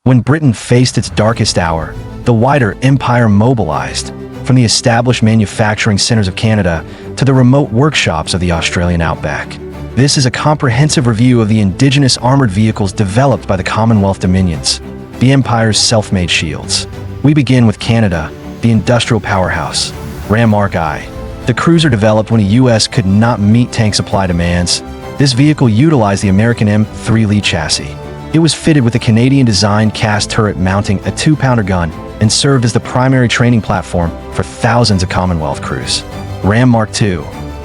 When Britain faced its darkest hour, the wider empire mobilized, from the established manufacturing centers of Canada to the remote workshops of the Australian outback. This is a comprehensive review of the indigenous armored vehicles developed by the Commonwealth Dominions, the Empire's self-made shields. We begin with Canada, the industrial powerhouse, Ram Mark I. The cruiser developed when the U.S. could not meet tank supply demands. This vehicle utilized the American M3 Lee chassis. It was fitted with a Canadian-designed cast turret mounting a 2-pounder gun and served as the primary training platform for thousands of Commonwealth crews. Ram Mark II,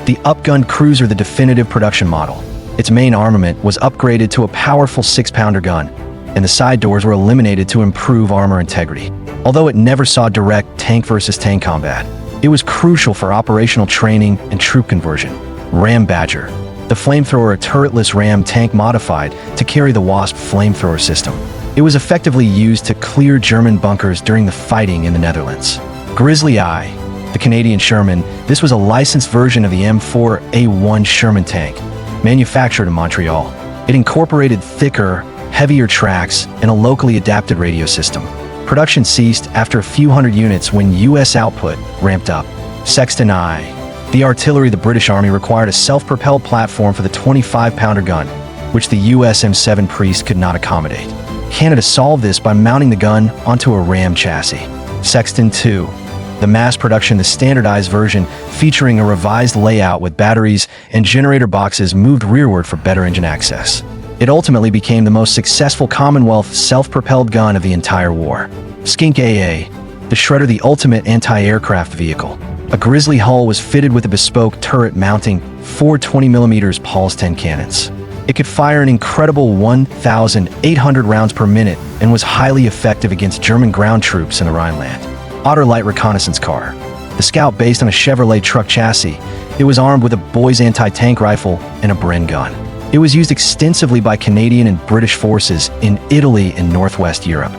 the upgunned cruiser, the definitive production model. Its main armament was upgraded to a powerful 6-pounder gun, and the side doors were eliminated to improve armor integrity. Although it never saw direct tank versus tank combat, it was crucial for operational training and troop conversion. Ram Badger, the flamethrower, a turretless ram tank modified to carry the Wasp flamethrower system. It was effectively used to clear German bunkers during the fighting in the Netherlands. Grizzly I, the Canadian Sherman. This was a licensed version of the M4A1 Sherman tank, manufactured in Montreal. It incorporated thicker, heavier tracks and a locally adapted radio system. Production ceased after a few hundred units when U.S. output ramped up. Sexton I, the artillery. The British Army required a self-propelled platform for the 25-pounder gun, which the U.S. M7 Priest could not accommodate. Canada solved this by mounting the gun onto a ram chassis. Sexton II, the mass production, the standardized version featuring a revised layout with batteries and generator boxes moved rearward for better engine access. It ultimately became the most successful Commonwealth self-propelled gun of the entire war. Skink AA, the Shredder, the ultimate anti-aircraft vehicle. A Grizzly hull was fitted with a bespoke turret mounting 4 20mm Pulse 10 cannons. It could fire an incredible 1,800 rounds per minute and was highly effective against German ground troops in the Rhineland. Otter light reconnaissance car, the Scout, based on a Chevrolet truck chassis. It was armed with a Boys anti-tank rifle and a Bren gun. It was used extensively by Canadian and British forces in Italy and Northwest Europe.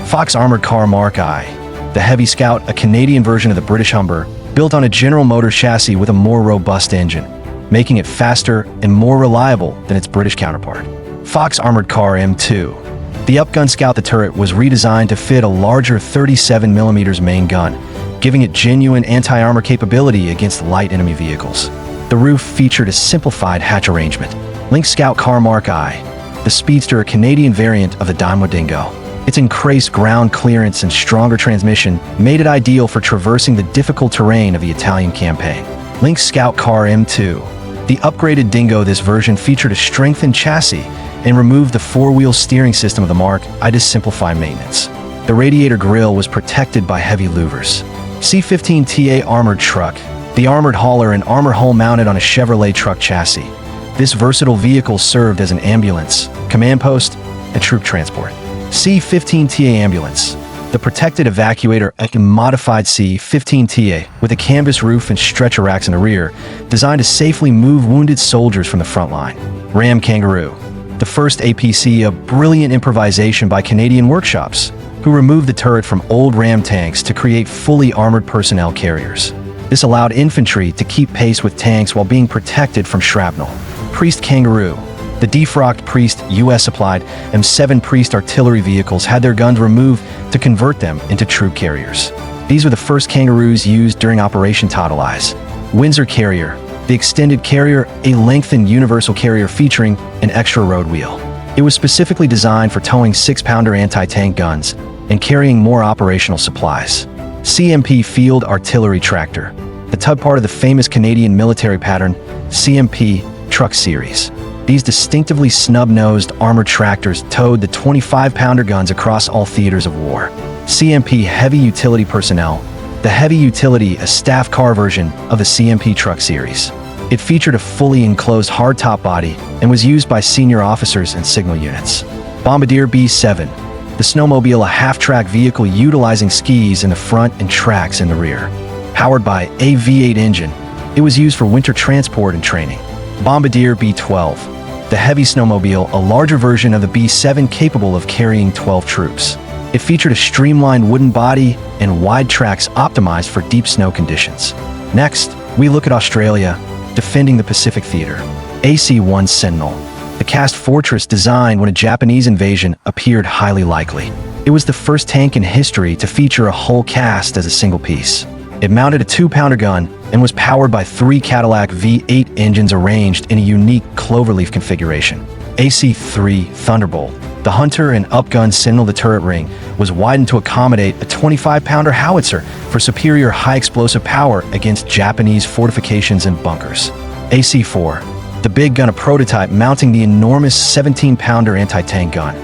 Fox Armored Car Mark I, the Heavy Scout, a Canadian version of the British Humber, built on a General Motors chassis with a more robust engine, making it faster and more reliable than its British counterpart. Fox Armored Car M2, the upgun Scout. The turret was redesigned to fit a larger 37mm main gun, giving it genuine anti-armor capability against light enemy vehicles. The roof featured a simplified hatch arrangement. Lynx Scout Car Mark I, the Speedster, a Canadian variant of the Daimler Dingo. Its increased ground clearance and stronger transmission made it ideal for traversing the difficult terrain of the Italian campaign. Lynx Scout Car M2, the upgraded Dingo. This version featured a strengthened chassis and removed the 4-wheel steering system of the Mark I to simplify maintenance. The radiator grille was protected by heavy louvers. C-15TA Armored Truck, the armored hauler, an armor hull mounted on a Chevrolet truck chassis. This versatile vehicle served as an ambulance, command post, and troop transport. C-15TA Ambulance, the protected evacuator, a modified C-15TA with a canvas roof and stretcher racks in the rear, designed to safely move wounded soldiers from the front line. Ram Kangaroo, the first APC, a brilliant improvisation by Canadian workshops, who removed the turret from old Ram tanks to create fully armored personnel carriers. This allowed infantry to keep pace with tanks while being protected from shrapnel. Priest Kangaroo, the defrocked Priest US-supplied M7 Priest artillery vehicles had their guns removed to convert them into troop carriers. These were the first Kangaroos used during Operation Total Eyes. Windsor Carrier, the extended carrier, a lengthened universal carrier featuring an extra road wheel. It was specifically designed for towing 6-pounder anti-tank guns and carrying more operational supplies. CMP Field Artillery Tractor, the tug part of the famous Canadian military pattern CMP truck series. These distinctively snub-nosed armored tractors towed the 25-pounder guns across all theaters of war. CMP Heavy Utility Personnel, the Heavy Utility, a staff car version of the CMP truck series. It featured a fully enclosed hardtop body and was used by senior officers and signal units. Bombardier B7, the snowmobile, a half-track vehicle utilizing skis in the front and tracks in the rear. Powered by a V8 engine, it was used for winter transport and training. Bombardier B12, the heavy snowmobile, a larger version of the B7 capable of carrying 12 troops. It featured a streamlined wooden body and wide tracks optimized for deep snow conditions. Next, we look at Australia, defending the Pacific Theater. AC-1 Sentinel, the cast fortress designed when a Japanese invasion appeared highly likely. It was the first tank in history to feature a whole cast as a single piece. It mounted a 2-pounder gun and was powered by 3 Cadillac V8 engines arranged in a unique cloverleaf configuration. AC-3 Thunderbolt. The Hunter and upgun Sentinel. The turret ring was widened to accommodate a 25-pounder howitzer for superior high-explosive power against Japanese fortifications and bunkers. AC-4. The big gun, a prototype mounting the enormous 17-pounder anti-tank gun,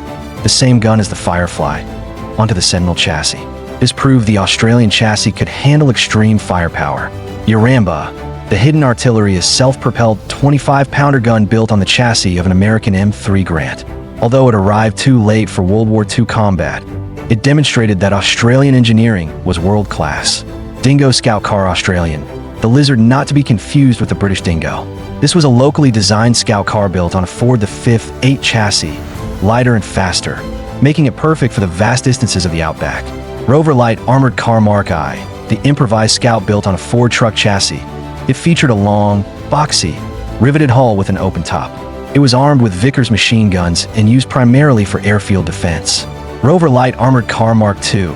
the same gun as the Firefly, onto the Sentinel chassis. This proved the Australian chassis could handle extreme firepower. Yaramba. The hidden artillery is a self-propelled 25-pounder gun built on the chassis of an American M3 Grant. Although it arrived too late for World War II combat, it demonstrated that Australian engineering was world-class. Dingo Scout Car. Australian. The Lizard, not to be confused with the British Dingo. This was a locally designed scout car built on a Ford V 8 chassis, lighter and faster, making it perfect for the vast distances of the outback. Rover Light Armored Car Mark I. The improvised scout built on a Ford truck chassis. It featured a long, boxy, riveted hull with an open top. It was armed with Vickers machine guns and used primarily for airfield defense. Rover Light Armored Car Mark II.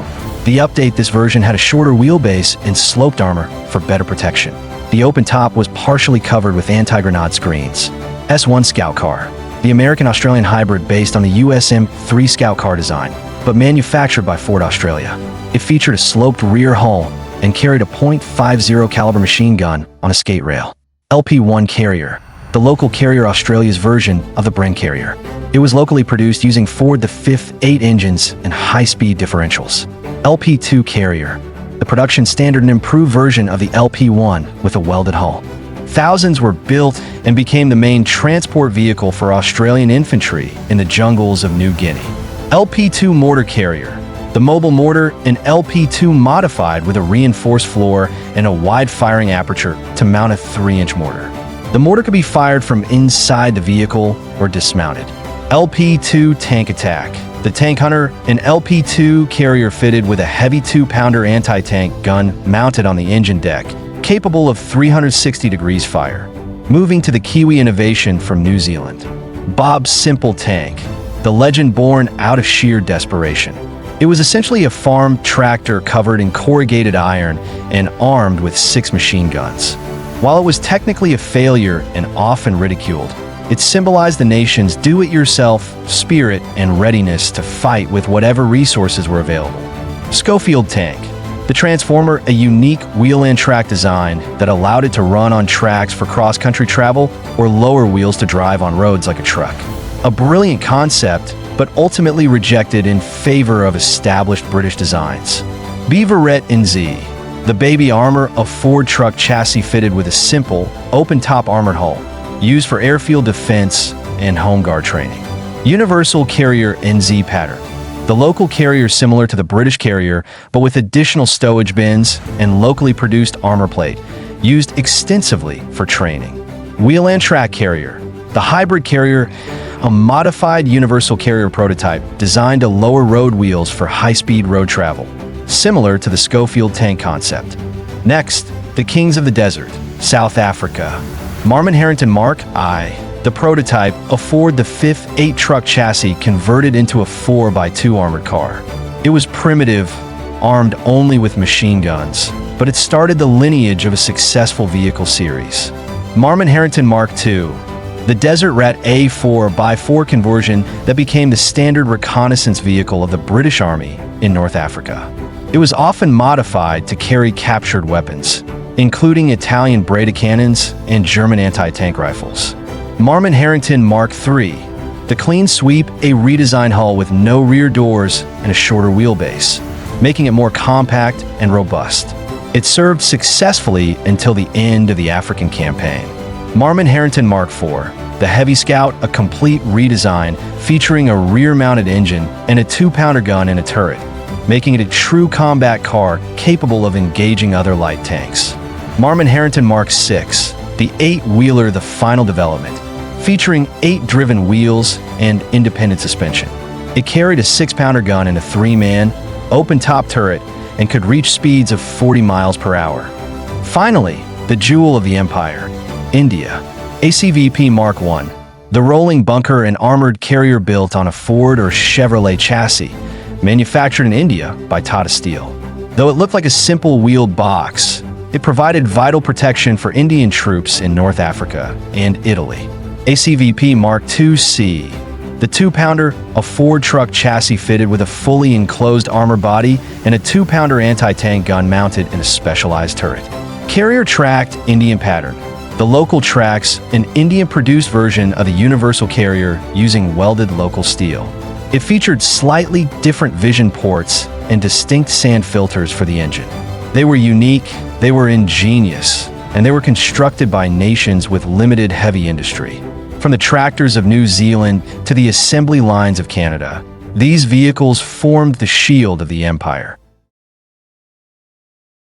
The update, this version had a shorter wheelbase and sloped armor for better protection. The open top was partially covered with anti-grenade screens. S1 Scout Car. The American-Australian hybrid based on the USM 3 Scout Car design, but manufactured by Ford Australia. It featured a sloped rear hull and carried a .50 caliber machine gun on a skate rail. LP1 Carrier. The local carrier, Australia's version of the Bren carrier. It was locally produced using Ford V 8 engines and high-speed differentials. LP2 Carrier. The production standard and improved version of the LP1 with a welded hull. Thousands were built and became the main transport vehicle for Australian infantry in the jungles of New Guinea. LP2 Mortar Carrier. The mobile mortar, an LP2 modified with a reinforced floor and a wide firing aperture to mount a 3-inch mortar. The mortar could be fired from inside the vehicle or dismounted. LP2 Tank Attack. The Tank Hunter, an LP2 carrier fitted with a heavy 2-pounder anti-tank gun mounted on the engine deck, capable of 360 degrees fire. Moving to the Kiwi innovation from New Zealand. Bob's Simple Tank. The legend born out of sheer desperation. It was essentially a farm tractor covered in corrugated iron and armed with 6 machine guns. While it was technically a failure and often ridiculed, it symbolized the nation's do-it-yourself spirit and readiness to fight with whatever resources were available. Schofield Tank. The Transformer, a unique wheel and track design that allowed it to run on tracks for cross-country travel or lower wheels to drive on roads like a truck. A brilliant concept, but ultimately rejected in favor of established British designs. Beaverette NZ. The baby armor, a Ford truck chassis fitted with a simple, open-top armored hull, used for airfield defense and home guard training. Universal Carrier NZ pattern. The local carrier similar to the British carrier, but with additional stowage bins and locally produced armor plate, used extensively for training. Wheel and track carrier. The hybrid carrier, a modified universal carrier prototype designed to lower road wheels for high-speed road travel, similar to the Schofield tank concept. Next, the Kings of the Desert, South Africa. Marmon Harrington Mark I. The prototype, a Ford V 8 truck chassis converted into a 4x2 armored car. It was primitive, armed only with machine guns, but it started the lineage of a successful vehicle series. Marmon Harrington Mark II. The Desert Rat A 4x4 conversion that became the standard reconnaissance vehicle of the British Army in North Africa. It was often modified to carry captured weapons, including Italian Breda cannons and German anti-tank rifles. Marmon Harrington Mark III. The Clean Sweep, a redesigned hull with no rear doors and a shorter wheelbase, making it more compact and robust. It served successfully until the end of the African campaign. Marmon Harrington Mark IV. The Heavy Scout, a complete redesign featuring a rear-mounted engine and a 2-pounder gun and a turret, making it a true combat car capable of engaging other light tanks. Marmon Harrington Mark VI. The 8-wheeler, the final development, featuring 8 driven wheels and independent suspension. It carried a 6-pounder gun and a 3-man, open-top turret and could reach speeds of 40 miles per hour. Finally, the jewel of the Empire, India. ACVP Mark I. The rolling bunker and armored carrier built on a Ford or Chevrolet chassis, manufactured in India by Tata Steel. Though it looked like a simple wheeled box, it provided vital protection for Indian troops in North Africa and Italy. ACVP Mark II-C. The 2-pounder, a Ford truck chassis fitted with a fully enclosed armor body and a 2-pounder anti-tank gun mounted in a specialized turret. Carrier tracked Indian pattern. The local tracks, an Indian-produced version of the universal carrier using welded local steel. It featured slightly different vision ports and distinct sand filters for the engine. They were unique, they were ingenious, and they were constructed by nations with limited heavy industry. From the tractors of New Zealand to the assembly lines of Canada, these vehicles formed the shield of the empire.